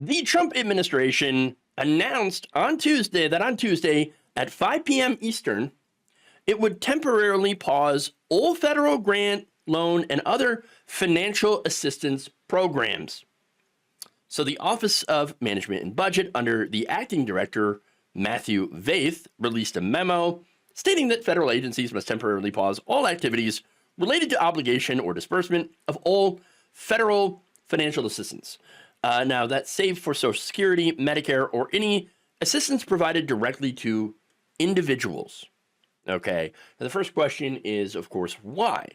The Trump administration announced on Tuesday at 5 p.m. Eastern, it would temporarily pause all federal grant, loan, and other financial assistance programs. So the Office of Management and Budget, under the acting director, Matthew Vaith, released a memo stating that federal agencies must temporarily pause all activities related to obligation or disbursement of all federal financial assistance. Now, that's save for Social Security, Medicare, or any assistance provided directly to individuals. Okay. Now, the first question is, of course, why?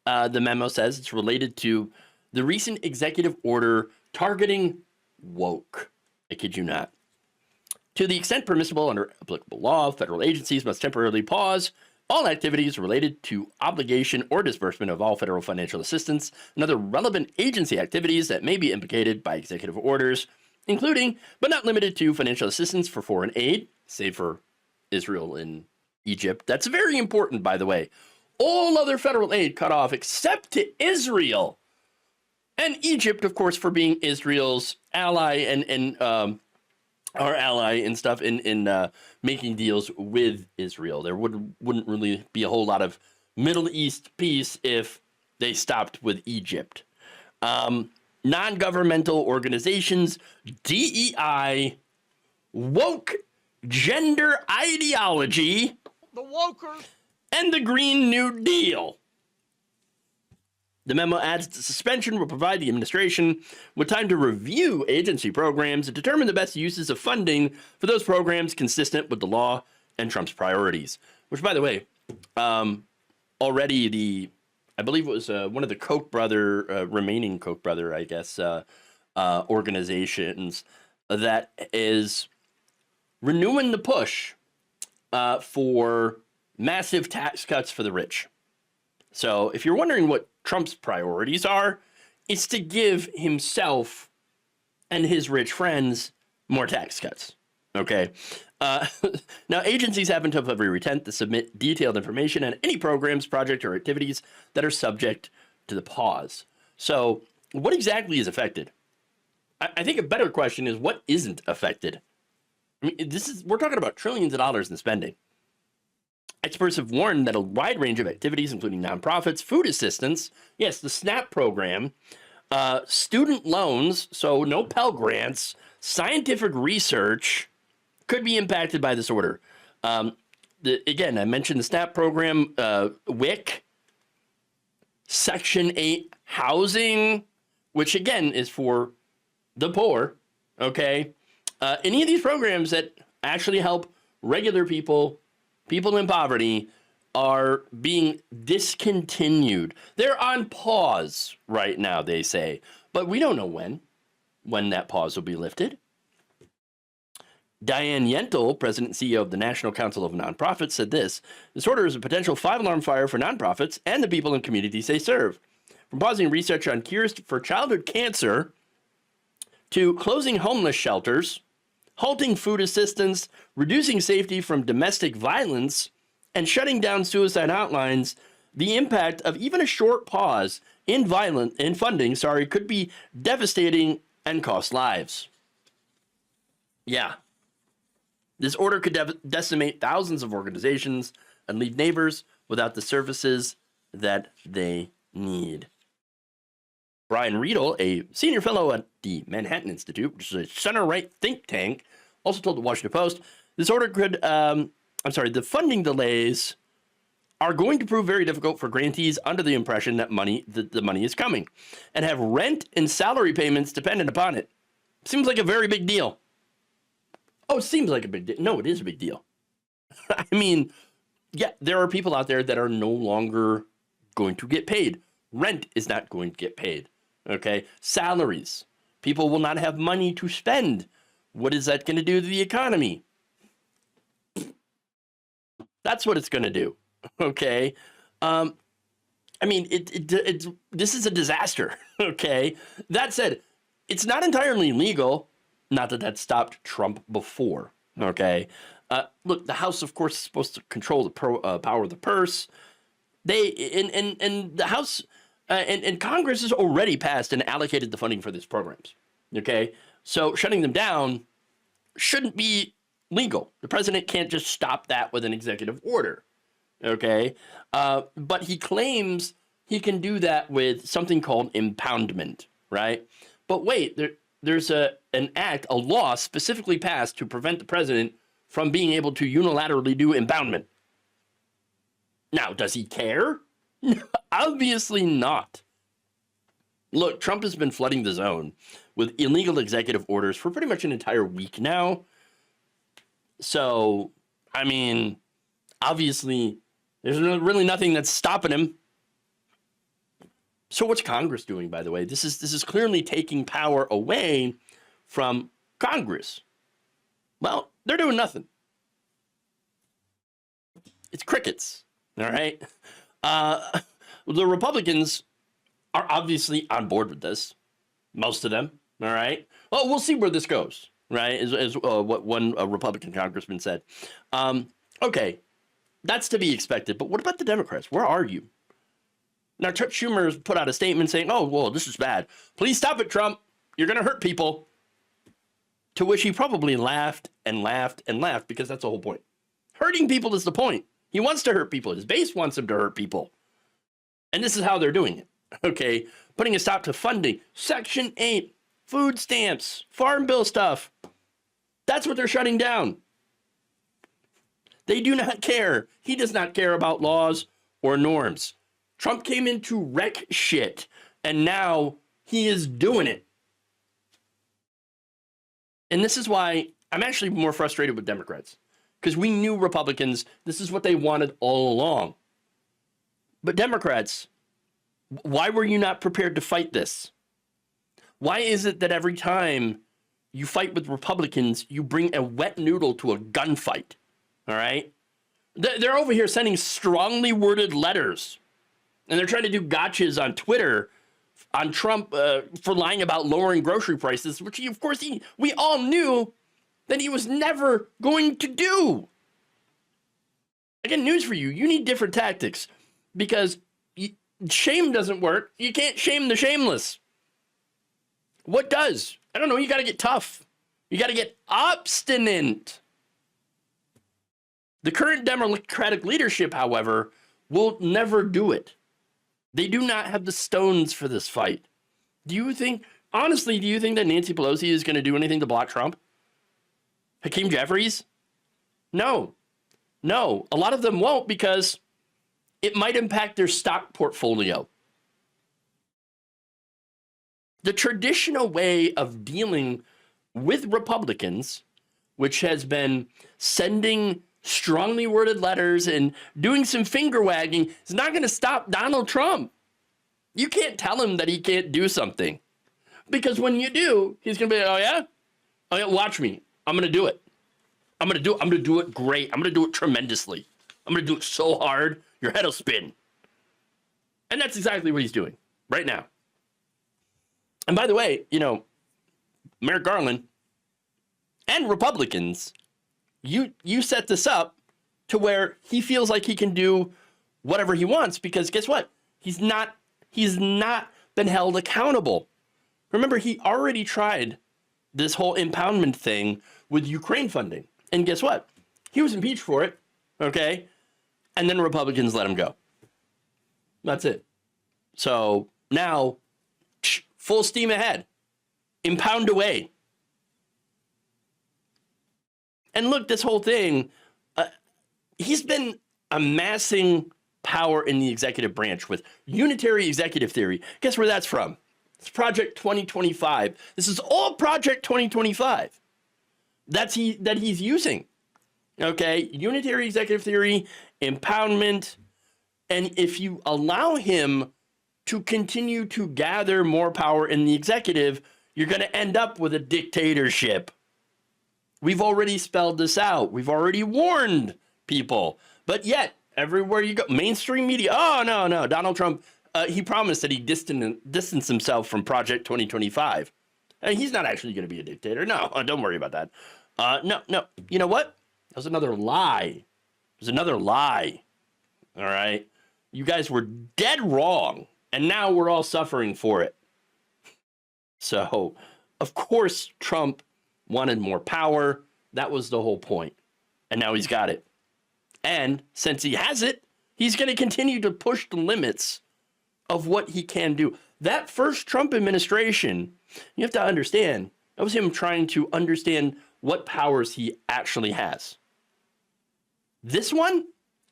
The memo says it's related to the recent executive order targeting woke. I kid you not. To the extent permissible under applicable law, federal agencies must temporarily pause all activities related to obligation or disbursement of all federal financial assistance and other relevant agency activities that may be implicated by executive orders, including, but not limited to, financial assistance for foreign aid, save for Israel and Egypt. That's very important, by the way. All other federal aid cut off except to Israel. And Egypt, of course, for being Israel's ally and our ally and stuff in making deals with Israel. There wouldn't really be a whole lot of Middle East peace if they stopped with Egypt. Non-governmental organizations, DEI, woke gender ideology, the wokers, and the Green New Deal. The memo adds the suspension will provide the administration with time to review agency programs and determine the best uses of funding for those programs consistent with the law and Trump's priorities. Which, by the way, already I believe it was one of the remaining Koch brother, I guess, organizations that is renewing the push for massive tax cuts for the rich. So if you're wondering what Trump's priorities are, it's to give himself and his rich friends more tax cuts. Okay. Now, agencies have until February 10th to submit detailed information on any programs, projects, or activities that are subject to the pause. So what exactly is affected? I think a better question is what isn't affected? I mean, we're talking about trillions of dollars in spending. Experts have warned that a wide range of activities, including nonprofits, food assistance, yes, the SNAP program, student loans, so no Pell Grants, scientific research, could be impacted by this order. Again, I mentioned the SNAP program, WIC, Section 8 housing, which again is for the poor, okay? Any of these programs that actually help regular people in poverty, are being discontinued. They're on pause right now, they say, but we don't know when that pause will be lifted. Diane Yentl, president and CEO of the National Council of Nonprofits, said this order is a potential five-alarm fire for nonprofits and the people and communities they serve. From pausing research on cures for childhood cancer to closing homeless shelters, halting food assistance, reducing safety from domestic violence, and shutting down suicide hotlines, the impact of even a short pause in funding could be devastating and cost lives. Yeah. This order could decimate thousands of organizations and leave neighbors without the services that they need. Brian Riedel, a senior fellow at the Manhattan Institute, which is a center-right think tank, also told the Washington Post, this order could, the funding delays are going to prove very difficult for grantees under the impression that the money is coming and have rent and salary payments dependent upon it. Seems like a very big deal. Oh, it seems like a big deal. No, it is a big deal. I mean, yeah, there are people out there that are no longer going to get paid. Rent is not going to get paid. Okay, salaries. People will not have money to spend. What is that going to do to the economy? That's what it's going to do. Okay. I mean, this is a disaster. Okay. That said, it's not entirely legal. Not that stopped Trump before. Okay. Look, the House, of course, is supposed to control the power of the purse. The House and Congress has already passed and allocated the funding for these programs. Okay. So shutting them down shouldn't be legal. The president can't just stop that with an executive order. Okay. But he claims he can do that with something called impoundment, right? But wait, there's an act, a law specifically passed to prevent the president from being able to unilaterally do impoundment. Now, does he care? Obviously not. Look, Trump has been flooding the zone with illegal executive orders for pretty much an entire week now. So, I mean, obviously, there's really nothing that's stopping him. So what's Congress doing, by the way? This is clearly taking power away from Congress. Well, they're doing nothing. It's crickets, all right? The Republicans are obviously on board with this, most of them, all right? Well, we'll see where this goes, right, as what one Republican congressman said. Okay, that's to be expected, but what about the Democrats? Where are you? Now, Chuck Schumer put out a statement saying, oh, well, this is bad. Please stop it, Trump. You're going to hurt people. To which he probably laughed and laughed and laughed, because that's the whole point. Hurting people is the point. He wants to hurt people. His base wants him to hurt people. And this is how they're doing it. Okay, putting a stop to funding. Section 8, food stamps, farm bill stuff. That's what they're shutting down. They do not care. He does not care about laws or norms. Trump came in to wreck shit, and now he is doing it. And this is why I'm actually more frustrated with Democrats, because we knew Republicans, this is what they wanted all along. But Democrats, why were you not prepared to fight this? Why is it that every time you fight with Republicans, you bring a wet noodle to a gunfight? All right? They're over here sending strongly worded letters. And they're trying to do gotchas on Twitter on Trump for lying about lowering grocery prices, which of course we all knew that he was never going to do. Again, news for you. You need different tactics, because shame doesn't work. You can't shame the shameless. What does? I don't know. You got to get tough. You got to get obstinate. The current Democratic leadership, however, will never do it. They do not have the stones for this fight. Do you think that Nancy Pelosi is going to do anything to block Trump? Hakeem Jeffries? No. A lot of them won't, because it might impact their stock portfolio. The traditional way of dealing with Republicans, which has been sending strongly worded letters and doing some finger wagging, is not going to stop Donald Trump. You can't tell him that he can't do something, because when you do, he's going to be like, oh yeah, watch me. I'm going to do it. I'm going to do it great. I'm going to do it tremendously. I'm going to do it so hard, your head will spin. And that's exactly what he's doing right now. And by the way, Merrick Garland and Republicans, you set this up to where he feels like he can do whatever he wants, because guess what? He's not been held accountable. Remember, he already tried this whole impoundment thing with Ukraine funding. And guess what? He was impeached for it, okay? And then Republicans let him go. That's it. So now, full steam ahead. Impound away. And look, this whole thing, he's been amassing power in the executive branch with unitary executive theory. Guess where that's from? It's Project 2025. This is all Project 2025 that he's using. Okay, unitary executive theory, impoundment, and if you allow him to continue to gather more power in the executive, you're going to end up with a dictatorship. We've already spelled this out. We've already warned people. But yet, everywhere you go, mainstream media, oh, no, Donald Trump, he promised that he distanced himself from Project 2025. And he's not actually going to be a dictator. No, don't worry about that. No. You know what? That was another lie. It was another lie. All right? You guys were dead wrong. And now we're all suffering for it. So, Of course, Trump wanted more power. That was the whole point. And now he's got it. And since he has it, he's going to continue to push the limits of what he can do. That first Trump administration, you have to understand, that was him trying to understand what powers he actually has. This one,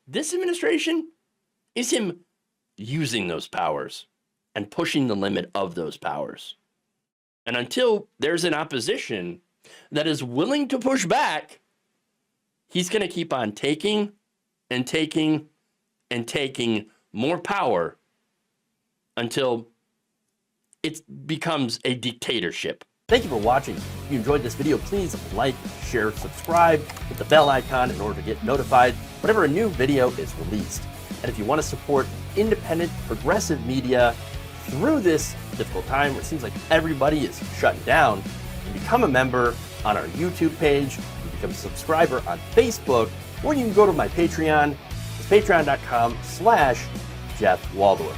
this administration, is him using those powers and pushing the limit of those powers. And until there's an opposition that is willing to push back, he's going to keep on taking and taking and taking more power until it becomes a dictatorship. Thank you for watching. If you enjoyed this video, please like, share, subscribe, hit the bell icon in order to get notified whenever a new video is released. And if you want to support independent, progressive media through this difficult time where it seems like everybody is shutting down, you can become a member on our YouTube page, you can become a subscriber on Facebook, or you can go to my Patreon. It's patreon.com/Jeff Waldorf.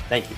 Thank you.